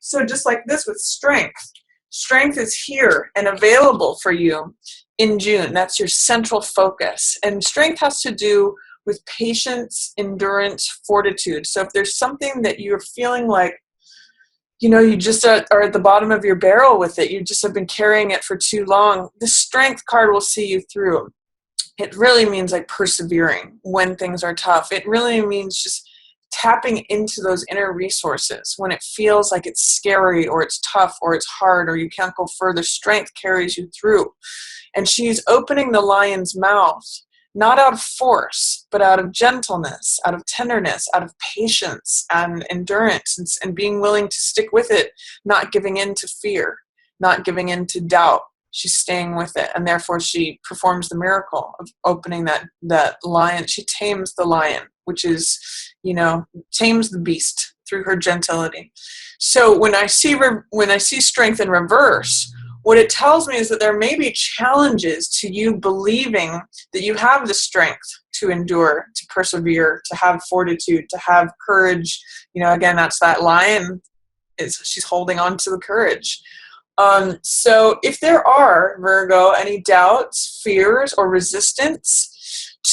So just like this with strength, strength is here and available for you in June. That's your central focus. And strength has to do with patience, endurance, fortitude. So if there's something that you're feeling like, you just are at the bottom of your barrel with it, you just have been carrying it for too long, the strength card will see you through. It really means like persevering when things are tough. It really means just tapping into those inner resources when it feels like it's scary or it's tough or it's hard or you can't go further. Strength carries you through. And she's opening the lion's mouth, not out of force, but out of gentleness, out of tenderness, out of patience and endurance and being willing to stick with it, not giving in to fear, not giving in to doubt. She's staying with it, and therefore she performs the miracle of opening that lion. She tames the lion, which is, tames the beast through her gentility. So when I see strength in reverse, what it tells me is that there may be challenges to you believing that you have the strength to endure, to persevere, to have fortitude, to have courage. Again, that's that lion. She's holding on to the courage. So if there are, Virgo, any doubts, fears, or resistance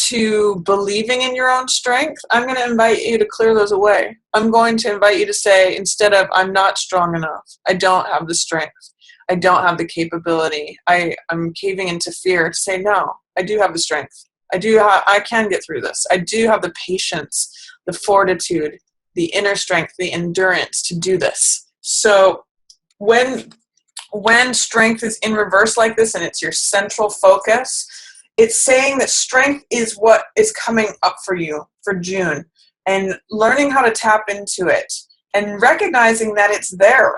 to believing in your own strength, I'm going to invite you to clear those away. I'm going to invite you to say, instead of, I'm not strong enough, I don't have the strength, I don't have the capability, I'm caving into fear, to say, no, I do have the strength. I can get through this. I do have the patience, the fortitude, the inner strength, the endurance to do this. So when strength is in reverse like this and it's your central focus, it's saying that strength is what is coming up for you for June, and learning how to tap into it and recognizing that it's there.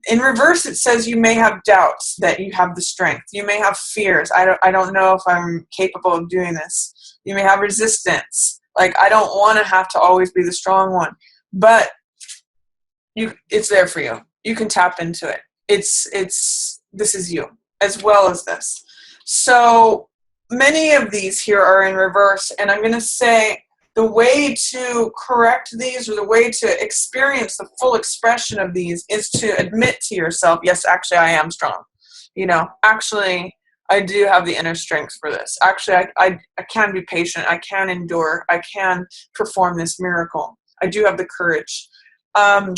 In reverse, it says you may have doubts that you have the strength. You may have fears. I don't know if I'm capable of doing this. You may have resistance. Like, I don't want to have to always be the strong one. But it's there for you. You can tap into it. This is you as well as this. So many of these here are in reverse, and I'm going to say the way to correct these, or the way to experience the full expression of these, is to admit to yourself, yes, actually I am strong. Actually I do have the inner strength for this. Actually I can be patient. I can endure. I can perform this miracle. I do have the courage. I'm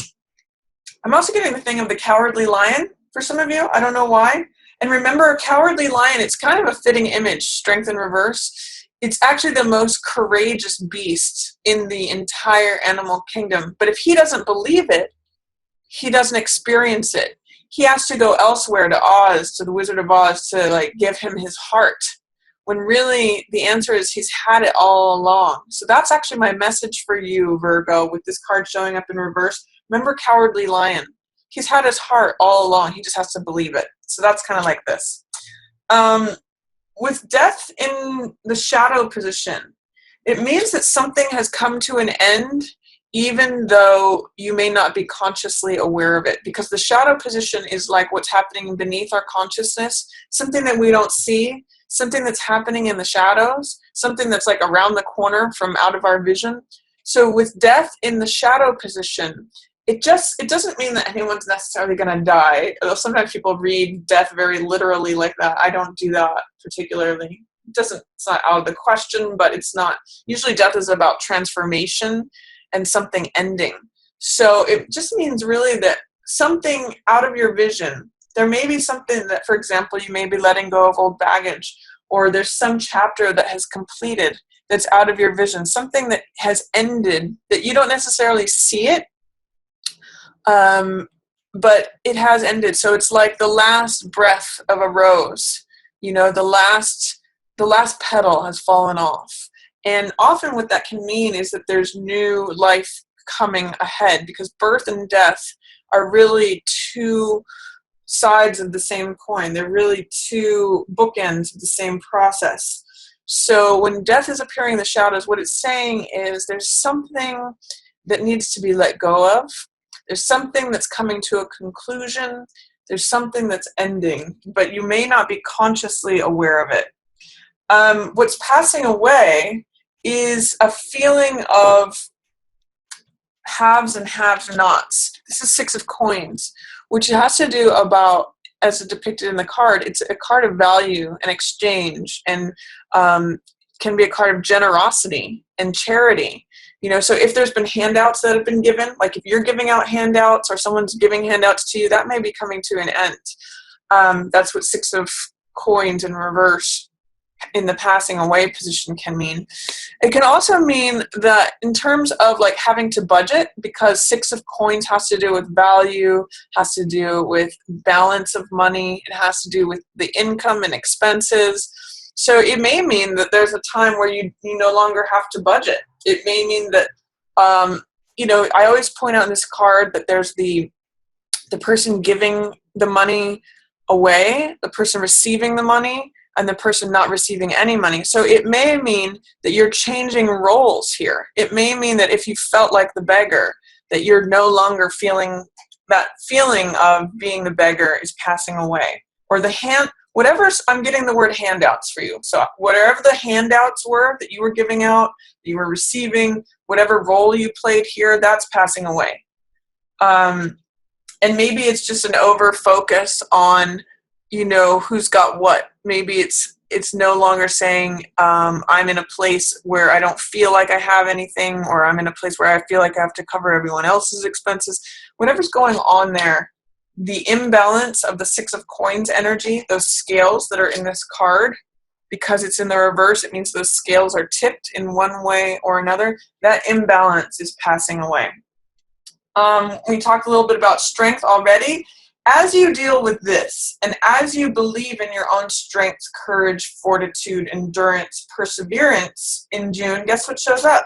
also getting the thing of the cowardly lion for some of you. I don't know why. And remember, a cowardly lion, it's kind of a fitting image, strength in reverse. It's actually the most courageous beast in the entire animal kingdom. But if he doesn't believe it, he doesn't experience it. He has to go elsewhere, to Oz, to the Wizard of Oz, to give him his heart. When really the answer is he's had it all along. So that's actually my message for you, Virgo, with this card showing up in reverse. Remember cowardly lion. He's had his heart all along. He just has to believe it. So that's kind of like this. With death in the shadow position, it means that something has come to an end, even though you may not be consciously aware of it. Because the shadow position is like what's happening beneath our consciousness, something that we don't see, something that's happening in the shadows, something that's like around the corner from out of our vision. So with death in the shadow position, it doesn't mean that anyone's necessarily going to die. Sometimes people read death very literally like that. I don't do that particularly. It's not out of the question, but it's not. Usually death is about transformation and something ending. So it just means really that something out of your vision, there may be something that, for example, you may be letting go of old baggage, or there's some chapter that has completed that's out of your vision, something that has ended that you don't necessarily see it, but it has ended. So it's like the last breath of a rose, the last petal has fallen off. And often what that can mean is that there's new life coming ahead, because birth and death are really two sides of the same coin. They're really two bookends of the same process. So when death is appearing in the shadows, what it's saying is there's something that needs to be let go of. There's something that's coming to a conclusion. There's something that's ending, but you may not be consciously aware of it. What's passing away is a feeling of haves and have-nots. This is Six of Coins, which has to do about, as depicted in the card, it's a card of value and exchange, and can be a card of generosity and charity. So if there's been handouts that have been given, like if you're giving out handouts or someone's giving handouts to you, that may be coming to an end. That's what Six of Coins in reverse in the passing away position can mean. It can also mean that in terms of like having to budget, because Six of Coins has to do with value, has to do with balance of money, it has to do with the income and expenses. So it may mean that there's a time where you no longer have to budget. It may mean that, I always point out in this card that there's the person giving the money away, the person receiving the money, and the person not receiving any money. So it may mean that you're changing roles here. It may mean that if you felt like the beggar, that you're no longer feeling that feeling of being the beggar is passing away. Or I'm getting the word handouts for you. So whatever the handouts were that you were giving out, that you were receiving, whatever role you played here, that's passing away. And maybe it's just an over focus on, who's got what. Maybe it's no longer saying, I'm in a place where I don't feel like I have anything, or I'm in a place where I feel like I have to cover everyone else's expenses. Whatever's going on there, the imbalance of the Six of Coins energy, those scales that are in this card, because it's in the reverse, it means those scales are tipped in one way or another. That imbalance is passing away. We talked a little bit about strength already. As you deal with this, and as you believe in your own strength, courage, fortitude, endurance, perseverance in June, guess what shows up?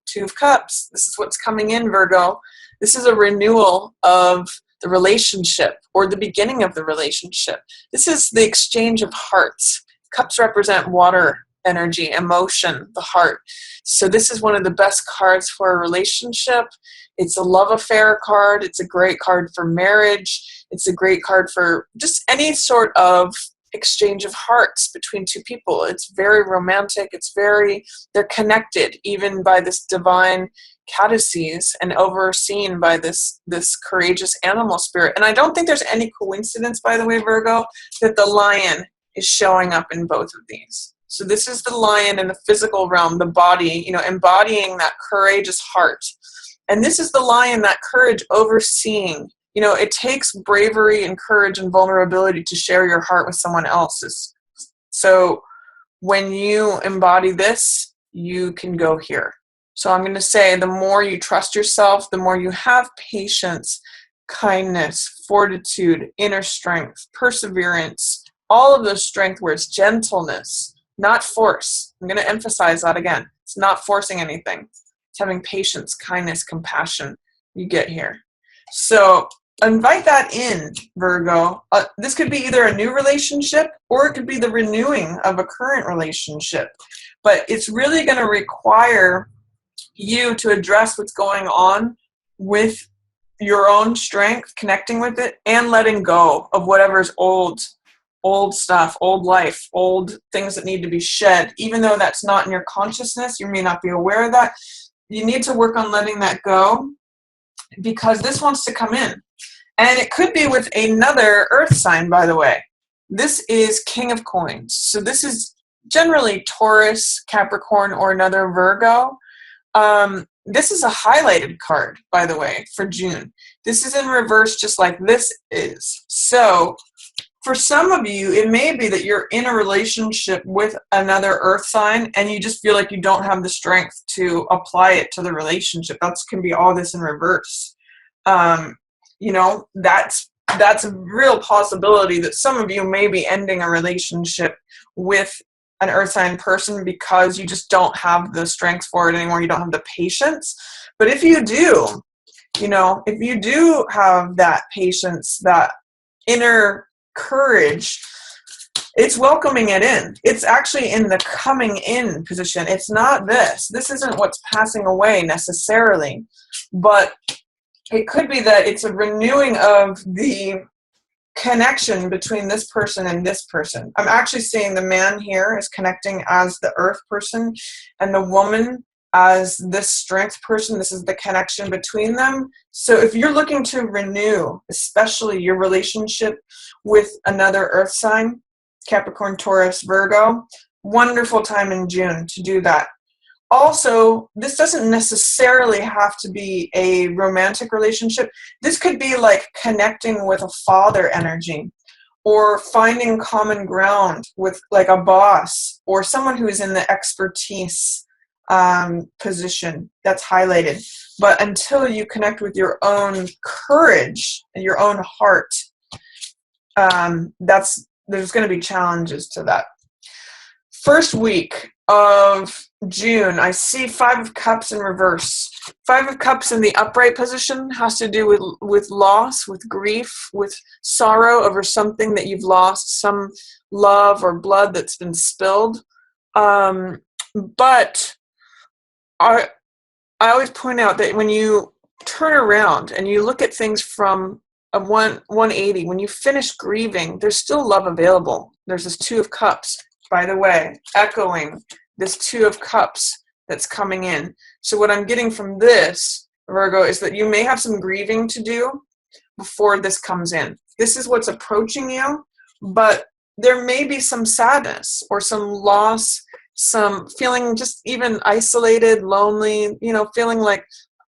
Two of Cups. This is what's coming in, Virgo. This is a renewal of the relationship, or the beginning of the relationship. This is the exchange of hearts. Cups represent water energy, emotion, the heart. So this is one of the best cards for a relationship. It's a love affair card. It's a great card for marriage. It's a great card for just any sort of exchange of hearts between two people. It's very romantic. They're connected even by this divine cadices and overseen by this courageous animal spirit. And I don't think there's any coincidence, by the way, Virgo, that the lion is showing up in both of these. So this is the lion in the physical realm, the body, embodying that courageous heart. And this is the lion, that courage overseeing. It takes bravery and courage and vulnerability to share your heart with someone else's. So when you embody this, you can go here. So I'm going to say the more you trust yourself, the more you have patience, kindness, fortitude, inner strength, perseverance, all of those strength words, gentleness, not force. I'm going to emphasize that again. It's not forcing anything. It's having patience, kindness, compassion. You get here. So invite that in, Virgo. This could be either a new relationship, or it could be the renewing of a current relationship. But it's really going to require you to address what's going on with your own strength, connecting with it, and letting go of whatever's old stuff, old life, old things that need to be shed. Even though that's not in your consciousness, you may not be aware of that. You need to work on letting that go, because this wants to come in. And it could be with another earth sign, by the way. This is King of Coins. So this is generally Taurus, Capricorn, or another Virgo. This is a highlighted card, by the way, for June. This is in reverse, just like this is. So for some of you, it may be that you're in a relationship with another earth sign and you just feel like you don't have the strength to apply it to the relationship. That can be all this in reverse. That's a real possibility that some of you may be ending a relationship with an earth sign person because you just don't have the strength for it anymore. You don't have the patience. But if you do, if you do have that patience, that inner courage, it's welcoming it in. It's actually in the coming in position. It's not this. This isn't what's passing away necessarily, but it could be that it's a renewing of the connection between this person and this person. I'm actually seeing the man here is connecting as the earth person, and the woman as this strength person. This is the connection between them. So if you're looking to renew, especially your relationship with another earth sign, Capricorn, Taurus, Virgo, wonderful time in June to do that. Also, this doesn't necessarily have to be a romantic relationship. This could be like connecting with a father energy, or finding common ground with like a boss or someone who is in the expertise position that's highlighted. But until you connect with your own courage and your own heart, there's going to be challenges to that. First week of June, I see 5 of Cups in reverse. 5 of Cups in the upright position has to do with loss, with grief, with sorrow over something that you've lost, some love or blood that's been spilled. But I always point out that when you turn around and you look at things from a 180, when you finish grieving, there's still love available. There's this 2 of Cups, by the way, echoing this 2 of Cups that's coming in. So what I'm getting from this, Virgo, is that you may have some grieving to do before this comes in. This is what's approaching you, but there may be some sadness or some loss, some feeling just even isolated, lonely, feeling like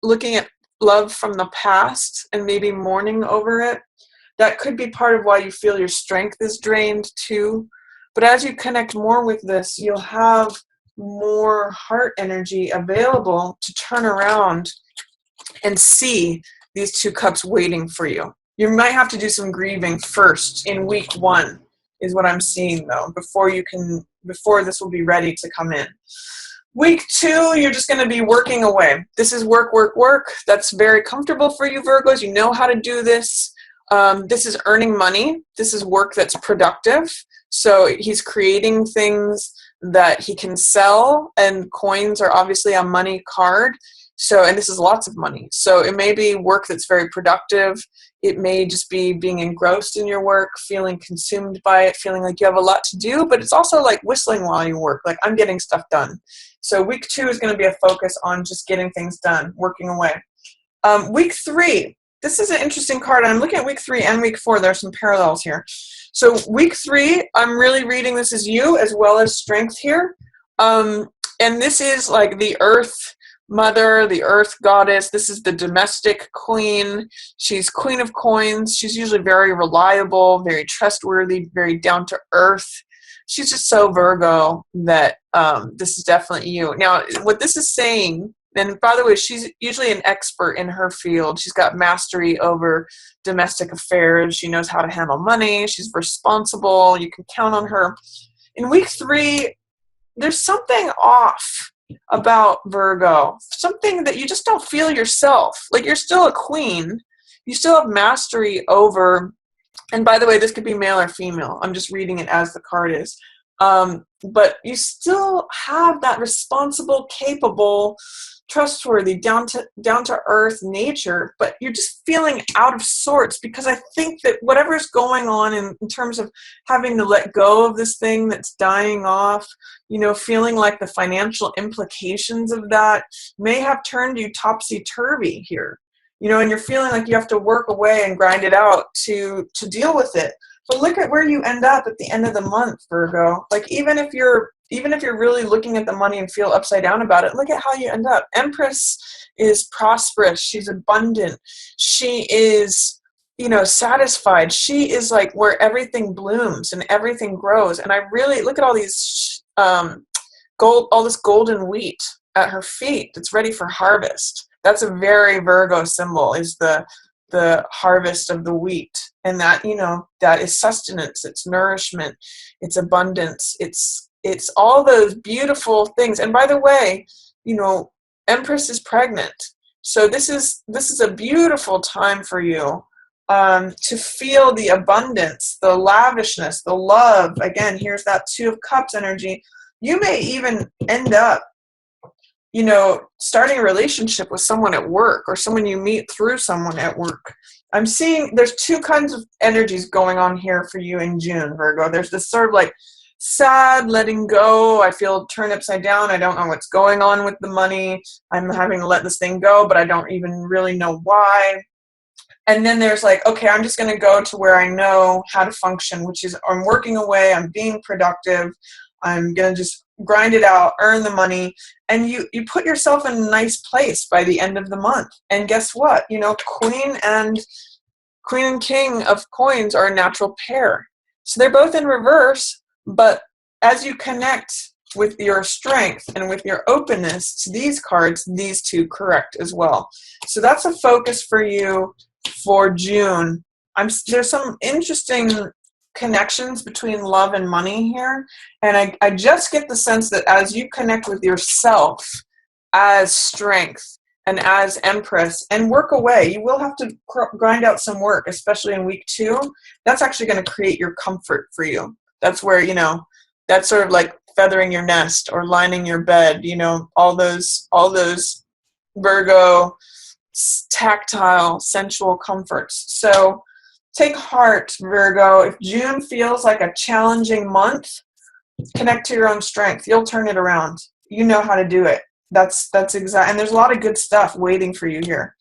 looking at love from the past and maybe mourning over it. That could be part of why you feel your strength is drained too. But as you connect more with this, you'll have more heart energy available to turn around and see these 2 cups waiting for you. You might have to do some grieving first in week 1 is what I'm seeing though, before this will be ready to come in. Week 2, you're just going to be working away. This is work, work, work. That's very comfortable for you, Virgos. You know how to do this. This is earning money. This is work that's productive. So he's creating things that he can sell, and coins are obviously a money card. And this is lots of money. So it may be work that's very productive. It may just be being engrossed in your work, feeling consumed by it, feeling like you have a lot to do, but it's also like whistling while you work, like I'm getting stuff done. So week 2 is going to be a focus on just getting things done, working away. Week 3, this is an interesting card. I'm looking at week 3 and week 4. There are some parallels here. So week 3, I'm really reading this as you as well as strength here. And this is like the earth mother, the earth goddess. This is the domestic queen. She's queen of coins. She's usually very reliable, very trustworthy, very down to earth. She's just so Virgo that this is definitely you. Now, what this is saying, and by the way, she's usually an expert in her field. She's got mastery over domestic affairs. She knows how to handle money. She's responsible. You can count on her. In week 3, there's something off about Virgo, something that you just don't feel yourself. Like you're still a queen. You still have mastery over, and by the way, this could be male or female. I'm just reading it as the card is. But you still have that responsible, capable, trustworthy, down to earth nature, but you're just feeling out of sorts because I think that whatever's going on in terms of having to let go of this thing that's dying off, feeling like the financial implications of that may have turned you topsy-turvy here, and you're feeling like you have to work away and grind it out to deal with it. But look at where you end up at the end of the month, Virgo. Like even if you're really looking at the money and feel upside down about it, look at how you end up. Empress is prosperous. She's abundant. She is, satisfied. She is like where everything blooms and everything grows. And I really look at all these all this golden wheat at her feet that's ready for harvest. That's a very Virgo symbol, is the harvest of the wheat. And that, that is sustenance, it's nourishment, it's abundance, it's all those beautiful things. And by the way, Empress is pregnant. So this is a beautiful time for you to feel the abundance, the lavishness, the love. Again, here's that 2 of Cups energy. You may even end up, starting a relationship with someone at work or someone you meet through someone at work. I'm seeing there's 2 kinds of energies going on here for you in June, Virgo. There's this sort of like sad, letting go. I feel turned upside down. I don't know what's going on with the money. I'm having to let this thing go, but I don't even really know why. And then there's like, okay, I'm just going to go to where I know how to function, which is I'm working away, I'm being productive, I'm going to just grind it out, earn the money, and you put yourself in a nice place by the end of the month. And guess what? Queen and King of coins are a natural pair. So they're both in reverse, but as you connect with your strength and with your openness to these cards, these two correct as well. So that's a focus for you for June. There's some interesting connections between love and money here, and I just get the sense that as you connect with yourself as strength and as Empress and work away, you will have to grind out some work, especially in week 2. That's actually going to create your comfort for you. That's where, that's sort of like feathering your nest or lining your bed, all those Virgo tactile, sensual comforts. So take heart, Virgo. If June feels like a challenging month, connect to your own strength. You'll turn it around. You know how to do it. That's exact. And there's a lot of good stuff waiting for you here.